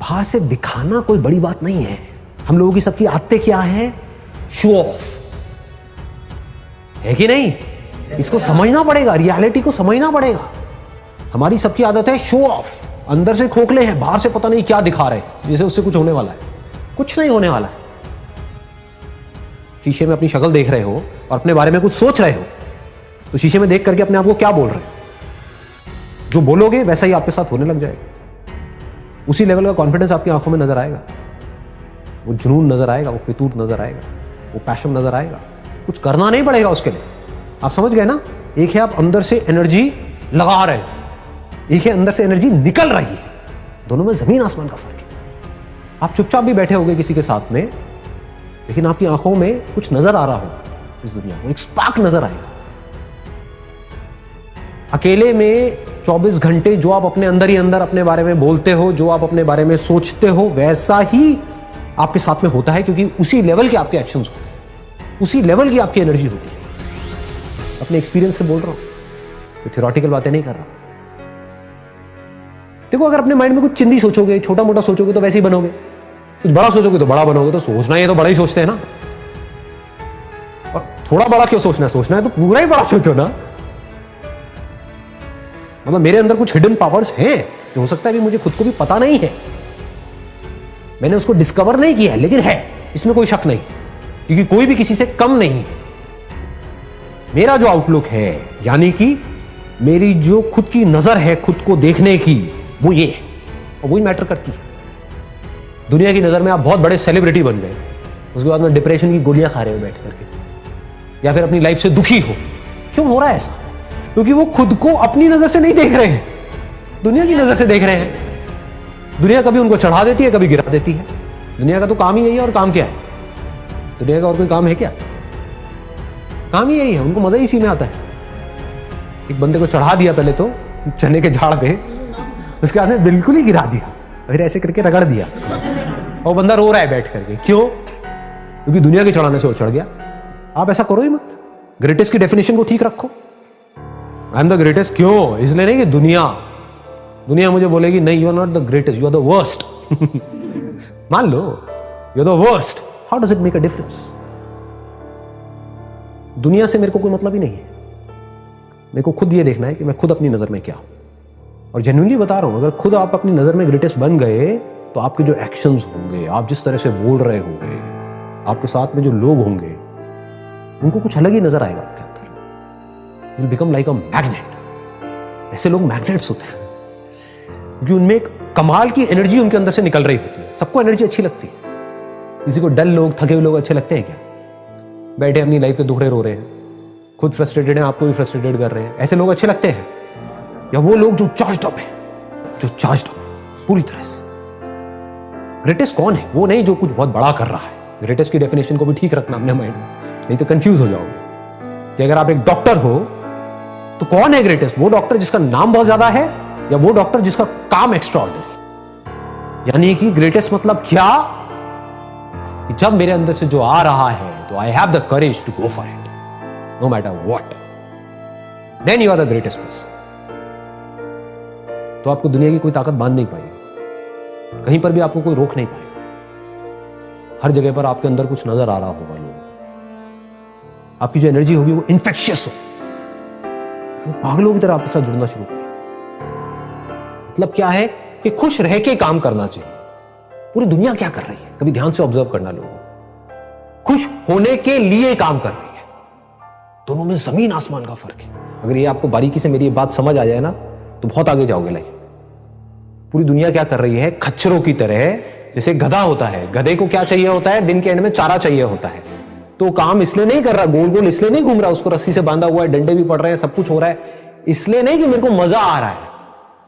बाहर से दिखाना कोई बड़ी बात नहीं है। हम लोगों की सबकी आदतें क्या है? शो ऑफ, है कि नहीं? इसको समझना पड़ेगा, रियलिटी को समझना पड़ेगा। हमारी सबकी आदत है शो ऑफ। अंदर से खोखले हैं, बाहर से पता नहीं क्या दिखा रहे हैं, जैसे उससे कुछ होने वाला है। कुछ नहीं होने वाला है। शीशे में अपनी शक्ल देख रहे हो और अपने बारे में कुछ सोच रहे हो, तो शीशे में देख करके अपने आप को क्या बोल रहे हो? जो बोलोगे वैसा ही आपके साथ होने लग जाएगा। उसी लेवल का कॉन्फिडेंस आपकी आंखों में नजर आएगा, वो जुनून नजर आएगा, वो फितूर नजर आएगा, वो पैशन नजर आएगा। कुछ करना नहीं पड़ेगा उसके लिए। आप समझ गए ना? एक है आप अंदर से एनर्जी लगा रहे हो, एक है अंदर से एनर्जी निकल रही है। दोनों में जमीन आसमान का फर्क है। आप चुपचाप भी बैठे होगे किसी के साथ में, लेकिन आपकी आंखों में कुछ नजर आ रहा होगा, इस दुनिया को एक स्पार्क नजर आएगा। अकेले में 24 घंटे जो आप अपने अंदर ही अंदर अपने बारे में बोलते हो, जो आप अपने बारे में सोचते हो, वैसा ही आपके साथ में होता है, क्योंकि उसी लेवल के आपके एक्शंस होते हैं, उसी लेवल की आपकी एनर्जी होती है। अपने एक्सपीरियंस से बोल रहा हूं, तो थ्योरेटिकल बातें नहीं कर रहा। देखो, अगर अपने माइंड में कुछ चिंदी सोचोगे, छोटा मोटा सोचोगे तो वैसे ही बनोगे, कुछ बड़ा सोचोगे तो बड़ा बनोगे। तो सोचना है तो बड़ा ही सोचते हैं ना, और थोड़ा बड़ा क्यों सोचना है? सोचना है तो पूरा ही बड़ा सोचो ना। मतलब मेरे अंदर कुछ हिडन पावर्स हैं जो हो सकता है अभी मुझे खुद को भी पता नहीं है, मैंने उसको डिस्कवर नहीं किया है, लेकिन है, इसमें कोई शक नहीं, क्योंकि कोई भी किसी से कम नहीं है। मेरा जो आउटलुक है, यानी कि मेरी जो खुद की नजर है खुद को देखने की, वो ये है, और वही मैटर करती है। दुनिया की नजर में आप बहुत बड़े सेलिब्रिटी बन गए, उसके बाद में डिप्रेशन की गोलियां खा रहे हो बैठ करके, या फिर अपनी लाइफ से दुखी हो। क्यों हो रहा है ऐसा? क्योंकि वो खुद को अपनी नजर से नहीं देख रहे हैं, दुनिया की नजर से देख रहे हैं। दुनिया कभी उनको चढ़ा देती है, कभी गिरा देती है। दुनिया का तो काम ही यही है। और काम क्या है दुनिया का? और कोई काम है क्या? काम ही यही है। उनको मजा ही इसी में आता है। एक बंदे को चढ़ा दिया पहले तो चने के झाड़ पे, उसके बाद में बिल्कुल ही गिरा दिया, फिर ऐसे करके रगड़ दिया, और बंदा रो रहा है बैठ करके। क्यों? क्योंकि दुनिया के चढ़ाने से वो चढ़ गया। आप ऐसा करो ही मत। ग्रेटेस्ट की डेफिनेशन को ठीक रखो। I am the greatest. क्यों? इसलिए नहीं कि दुनिया मुझे बोलेगी नहीं, you are not the greatest, you are the worst. मान लो you are the worst, how does it make a difference? दुनिया से मेरे को कोई मतलब ही नहीं है। मेरे को खुद ये देखना है कि मैं खुद अपनी नजर में क्या हूं। और जेन्युइनली बता रहा हूं, अगर खुद आप अपनी नजर में ग्रेटेस्ट बन गए, तो आपके जो एक्शंस होंगे, आप जिस तरह से बोल रहे होंगे, आपके साथ में जो लोग होंगे, उनको कुछ अलग ही नजर आएगा आपके अंदर। You'll become like a magnet। ऐसे लोग मैग्नेट्स होते हैं क्योंकि उनमें एक कमाल की एनर्जी उनके अंदर से निकल रही होती है। सबको एनर्जी अच्छी लगती है। किसी को डल लोग, थके हुए लोग अच्छे लगते हैं क्या? बैठे अपनी लाइफ पे दुखड़े रो रहे हैं, खुद फ्रस्ट्रेटेड हैं, आपको भी फ्रस्ट्रेटेड कर रहे हैं, ऐसे लोग अच्छे लगते हैं? या वो लोग जो चार्ज्ड अप है, जो चार्ज्ड अप पूरी तरह से? ग्रेटेस्ट कौन है? वो नहीं जो कुछ बहुत बड़ा कर रहा है। ग्रेटेस्ट की डेफिनेशन को भी ठीक रखना अपने माइंड में, नहीं तो कंफ्यूज हो जाओगे। कि अगर आप एक डॉक्टर हो तो कौन है ग्रेटेस्ट? वो डॉक्टर जिसका नाम बहुत ज्यादा है, या वो डॉक्टर जिसका काम एक्स्ट्राऑर्डिनरी? यानी कि ग्रेटेस्ट मतलब क्या? कि जब मेरे अंदर से जो आ रहा है, तो I have the courage to go for it, no matter what, then you are the greatest person. तो आपको दुनिया की कोई ताकत बांध नहीं पाएगी, कहीं पर भी आपको कोई रोक नहीं पाएगा। हर जगह पर आपके अंदर कुछ नजर आ रहा होगा। लोग, आपकी जो एनर्जी होगी वो इन्फेक्शियस हो, वो पागलों की तरह आपके साथ जुड़ना शुरू करें। मतलब क्या है कि खुश रह के काम करना चाहिए। पूरी दुनिया क्या कर रही है, कभी ध्यान से ऑब्जर्व करना। लोगों खुश होने के लिए काम कर रही है। दोनों में जमीन आसमान का फर्क है। अगर ये आपको बारीकी से मेरी ये बात समझ आ जाए ना, तो बहुत आगे जाओगे लाइफ। पूरी दुनिया क्या कर रही है? खच्चरों की तरह, जैसे गधा होता है, गधे को क्या चाहिए होता है? दिन के एंड में चारा चाहिए होता है। तो काम इसलिए नहीं कर रहा, गोल गोल इसलिए नहीं घूम रहा, उसको रस्सी से बांधा हुआ है, डंडे भी पड़ रहे हैं, सब कुछ हो रहा है, इसलिए नहीं कि मेरे को मजा आ रहा है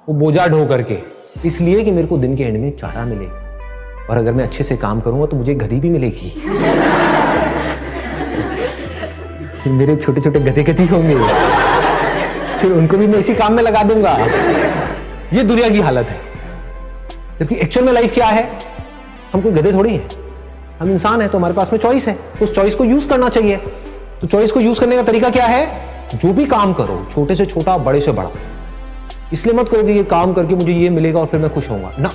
वो बोझा ढो करके, इसलिए कि मेरे को दिन के एंड में चारा मिले। और अगर मैं अच्छे से काम करूंगा तो मुझे गधी भी मिलेगी। फिर मेरे छोटे छोटे गधे गधी होंगे, फिर उनको भी मैं इसी काम में लगा दूंगा। ये दुनिया की हालत है। जबकि एक्चुअल में लाइफ क्या है? हम कोई गधे थोड़ी हैं, हम इंसान हैं। तो हमारे पास में चॉइस है, उस चॉइस को यूज करना चाहिए। तो चॉइस को यूज करने का तरीका क्या है? जो भी काम करो, छोटे से छोटा, बड़े से बड़ा, इसलिए मत करो कि ये काम करके मुझे ये मिलेगा और फिर मैं खुश होऊंगा ना।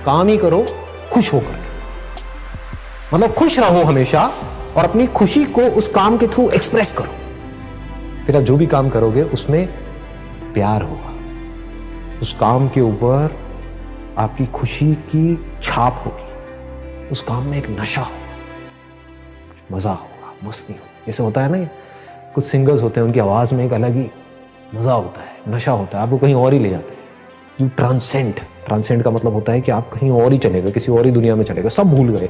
काम ही करो खुश होकर, मतलब खुश रहो हमेशा और अपनी खुशी को उस काम के थ्रू एक्सप्रेस करो। फिर आप जो भी काम करोगे उसमें प्यार होगा, उस काम के ऊपर आपकी खुशी की छाप होगी, उस काम में एक नशा हो, मजा होगा, मस्ती हो। जैसे होता है ना, कुछ सिंगर्स होते हैं उनकी आवाज में एक अलग ही मजा होता है, नशा होता है, आपको कहीं और ही ले जाते हैं। यू ट्रांसेंड का मतलब होता है कि आप कहीं और ही चले गए, किसी और ही दुनिया में चले गए, सब भूल गए,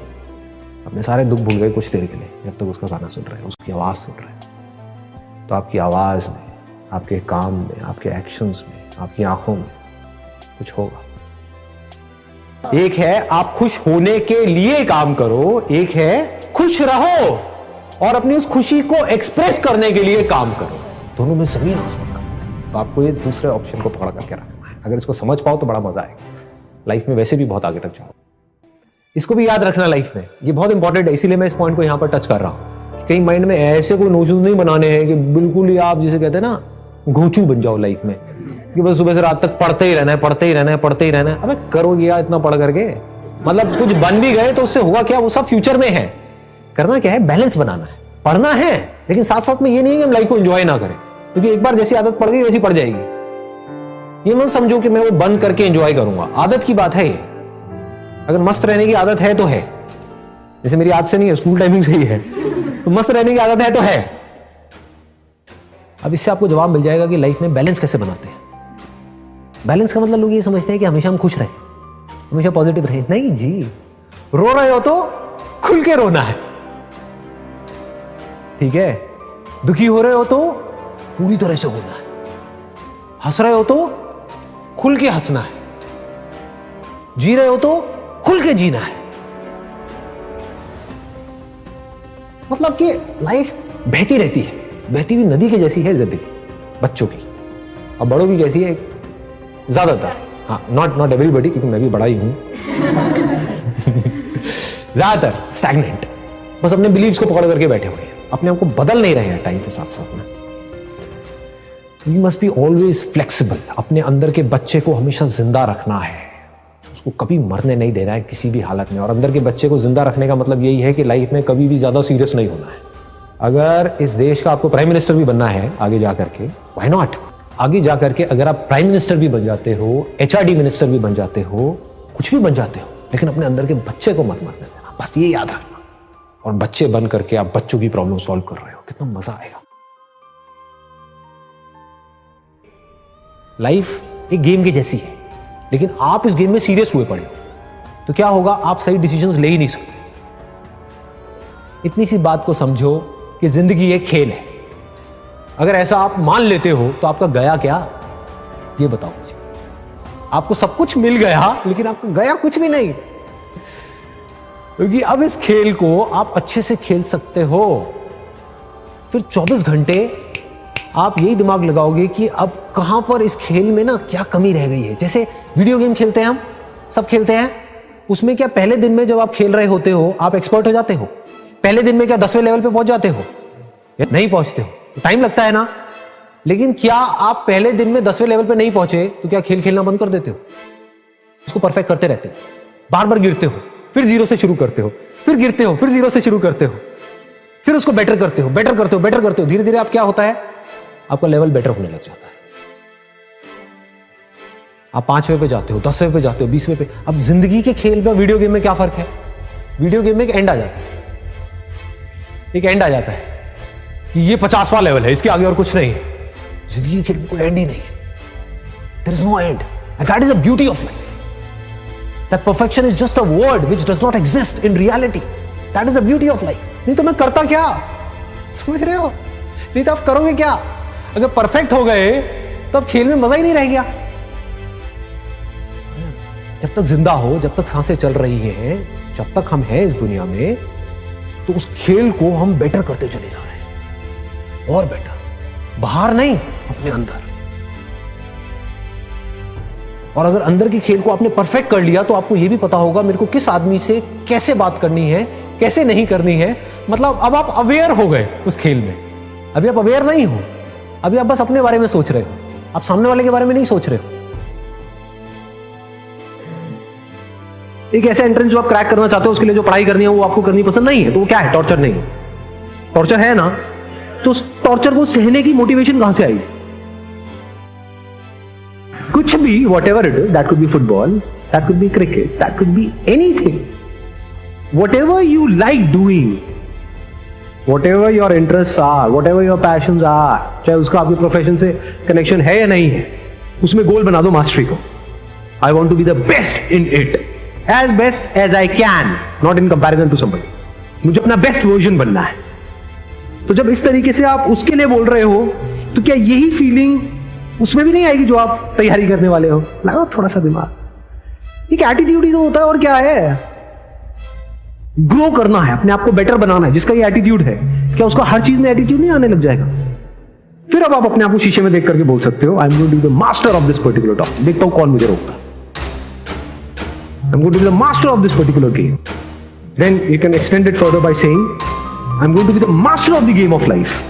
अपने सारे दुख भूल गए कुछ देर के लिए, जब तक उसका गाना सुन रहे हैं, उसकी आवाज़ सुन रहे हैं। तो आपकी आवाज़ में, आपके काम में, आपके एक्शंस में, आपकी आंखों में कुछ होगा। एक है आप खुश होने के लिए काम करो, एक है खुश रहो और अपनी उस खुशी को एक्सप्रेस करने के लिए काम करो। दोनों में जमीन आसमान का है। तो आपको ये दूसरे ऑप्शन को पकड़ करके रखना है। अगर इसको समझ पाओ तो बड़ा मजा आएगा, लाइफ में वैसे भी बहुत आगे तक जाओ। इसको भी याद रखना लाइफ में, ये बहुत इंपॉर्टेंट है, इसीलिए मैं इस पॉइंट को यहां पर टच कर रहा हूं। कहीं माइंड में ऐसे कोई नोशंस नहीं बनाने हैं कि बिल्कुल ही आप जिसे कहते हैं ना घोंचू बन जाओ लाइफ में, कि बस सुबह से रात तक पढ़ते ही रहना है, पढ़ते ही रहना है, पढ़ते ही रहना है। अबे करोगे यार इतना पढ़ करके, मतलब कुछ बन भी गए तो उससे हुआ क्या, वो सब फ्यूचर में है। करना क्या है, बैलेंस बनाना है, पढ़ना है, लेकिन साथ साथ में ये नहीं कि हम लाइफ को एंजॉय ना करें, क्योंकि एक बार जैसी आदत पड़ गई वैसी पड़ जाएगी। ये मत समझो कि मैं वो बंद करके एंजॉय करूंगा, आदत की बात है ये। अगर मस्त रहने की आदत है तो है, जैसे मेरी आदत से नहीं है, स्कूल टाइमिंग से ही है, तो मस्त रहने की आदत है तो है। अब इससे आपको जवाब मिल जाएगा कि लाइफ में बैलेंस कैसे बनाते हैं। बैलेंस का मतलब लोग ये समझते हैं कि हमेशा हम खुश रहें, हमेशा पॉजिटिव रहें। नहीं जी, रो रहे हो तो खुल के रोना है, ठीक है। दुखी हो रहे हो तो पूरी तरह से होना है, हंस रहे हो तो खुल के हंसना है, जी रहे हो तो खुल के जीना है। मतलब कि लाइफ बहती रहती है, बहती हुई नदी के जैसी है जिंदगी बच्चों की। अब बड़ों की कैसी है, ज्यादातर, हाँ, नॉट एवरीबॉडी, क्योंकि मैं भी बड़ा ही हूं ज्यादातर स्टैग्नेंट, बस अपने बिलीव्स को पकड़ करके बैठे हुए हैं, अपने आप को बदल नहीं रहे हैं टाइम के साथ साथ में। We must be always flexible. अपने अंदर के बच्चे को हमेशा जिंदा रखना है, उसको कभी मरने नहीं देना है किसी भी हालत में। और अंदर के बच्चे को जिंदा रखने का मतलब यही है कि लाइफ में कभी भी ज्यादा सीरियस नहीं होना है। अगर इस देश का आपको प्राइम मिनिस्टर भी बनना है आगे जाकर के, व्हाई नॉट, आगे जाकर के अगर आप प्राइम मिनिस्टर भी बन जाते हो, HRD मिनिस्टर भी बन जाते हो, कुछ भी बन जाते हो, लेकिन अपने अंदर के बच्चे को मत मरने देना, बस ये याद रखना। और बच्चे बन करके आप बच्चों की प्रॉब्लम सॉल्व कर रहे हो, कितना मजा आएगा। लाइफ एक गेम की जैसी है, लेकिन आप इस गेम में सीरियस हुए पड़े हो तो क्या होगा, आप सही डिसीजंस ले ही नहीं सकते। इतनी सी बात को समझो कि जिंदगी एक खेल है। अगर ऐसा आप मान लेते हो तो आपका गया क्या, ये बताओ मुझे। आपको सब कुछ मिल गया लेकिन आपका गया कुछ भी नहीं, क्योंकि अब इस खेल को आप अच्छे से खेल सकते हो। फिर 24 घंटे आप यही दिमाग लगाओगे कि अब कहां पर इस खेल में ना क्या कमी रह गई है। जैसे वीडियो गेम खेलते हैं, हम सब खेलते हैं, उसमें क्या पहले दिन में जब आप खेल रहे होते हो आप एक्सपर्ट हो जाते हो? पहले दिन में क्या 10वें लेवल पे पहुंच जाते हो? नहीं पहुंचते हो, टाइम लगता है ना। लेकिन क्या आप पहले दिन में 10वें लेवल पे नहीं पहुंचे तो क्या खेल खेलना बंद कर देते हो? उसको परफेक्ट करते रहते हो, बार बार गिरते हो, फिर जीरो से शुरू करते हो, फिर गिरते हो, फिर जीरो से शुरू करते हो, फिर उसको बेटर करते हो, बेटर करते हो, बेटर करते हो। धीरे धीरे आप क्या होता है, आपका लेवल बेटर होने लग जाता है। आप 5वें पे जाते हो, 10वें पे जाते हो, 20वें पे। अब जिंदगी के खेल में वीडियो गेम में क्या फर्क है? वीडियो गेम में एक एंड आ जाता है, एक एंड आ जाता है कि ये 50वां लेवल है, इसके आगे और कुछ नहीं है। जिंदगी के खेल में कोई एंड ही नहीं है, there is no end, and that is the beauty of life. That perfection is just a word which does not exist in reality. That is the beauty of life. नहीं तो मैं करता क्या, समझ रहे हो? नहीं तो आप करोगे क्या? अगर परफेक्ट हो गए तो अब खेल में मजा ही नहीं रह गया। जब तक जिंदा हो, जब तक सांसें चल रही हैं, जब तक हम हैं इस दुनिया में, तो उस खेल को हम बेटर करते चले जा रहे हैं, और बेटर, बाहर नहीं, अपने अंदर। और अगर अंदर के खेल को आपने परफेक्ट कर लिया तो आपको यह भी पता होगा मेरे को किस आदमी से कैसे बात करनी है, कैसे नहीं करनी है। मतलब अब आप अवेयर हो गए उस खेल में। अभी आप अवेयर नहीं हो, अभी आप बस अपने बारे में सोच रहे हो, आप सामने वाले के बारे में नहीं सोच रहे हो। एक ऐसा एंट्रेंस जो आप क्रैक करना चाहते हो, उसके लिए जो पढ़ाई करनी है वो आपको करनी पसंद नहीं है, तो वो क्या है? टॉर्चर नहीं है। टॉर्चर है ना, तो उस टॉर्चर को सहने की मोटिवेशन कहां से आई? कुछ भी, what ever it is, that could be football, that could be cricket, that could be anything, what ever you like doing, whatever your interests are, whatever your passions are, चाहे उसका आपके प्रोफेशन से connection है या नहीं है, उसमें गोल बना दो मास्टरी को। I want to be the best in it, as best as I can, not in comparison to somebody. मुझे अपना बेस्ट वर्जन बनना है। तो जब इस तरीके से आप उसके लिए बोल रहे हो, तो क्या यही फीलिंग उसमें भी नहीं आएगी जो आप तैयारी करने वाले हो? लगाओ थोड़ा सा दिमाग। एक एटीट्यूड ही तो होता है, और क्या है? ग्रो करना है, अपने आप को बेटर बनाना है। जिसका ये एटीट्यूड है, क्या उसका हर चीज में एटीट्यूड नहीं आने लग जाएगा? फिर अब आप अपने आप को शीशे में देख करके बोल सकते हो, I am going to be the master of this particular topic. देखता हूं कौन मुझे रोकता है। I am going to be the master of this particular game. Then you can extend it further by saying, I am going to be the master of the game of life.